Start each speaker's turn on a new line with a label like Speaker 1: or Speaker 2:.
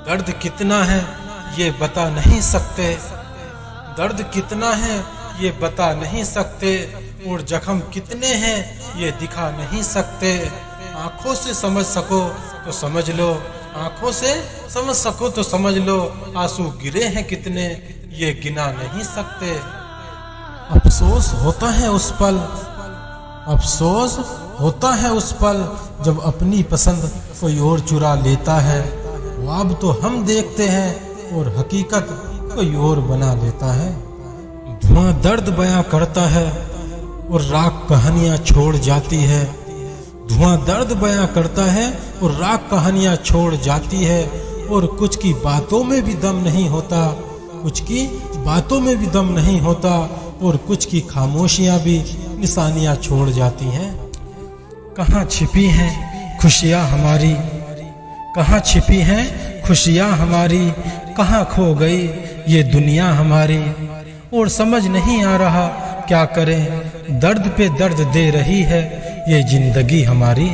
Speaker 1: दर्द कितना है ये बता नहीं सकते, दर्द कितना है ये बता नहीं सकते, और जख्म कितने हैं ये दिखा नहीं सकते। आंखों से समझ सको तो समझ लो, आंखों से समझ सको तो समझ लो, आंसू गिरे हैं कितने ये गिना नहीं सकते। अफसोस होता है उस पल, अफसोस होता है उस पल, जब अपनी पसंद कोई और चुरा लेता है। ख्वाब तो हम देखते हैं और हकीकत कोई और बना लेता है। धुआं दर्द बयां करता है और राख कहानियां छोड़ जाती है। धुआं दर्द बयां करता है और राख कहानियां छोड़ जाती है। और कुछ की बातों में भी दम नहीं होता, कुछ की बातों में भी दम नहीं होता, और कुछ की खामोशियां भी निशानियां छोड़ जाती हैं। कहाँ छिपी हैं खुशियां हमारी, कहाँ छिपी हैं खुशियां हमारी, कहाँ खो गई ये दुनिया हमारी। और समझ नहीं आ रहा क्या करें, दर्द पे दर्द दे रही है ये जिंदगी हमारी।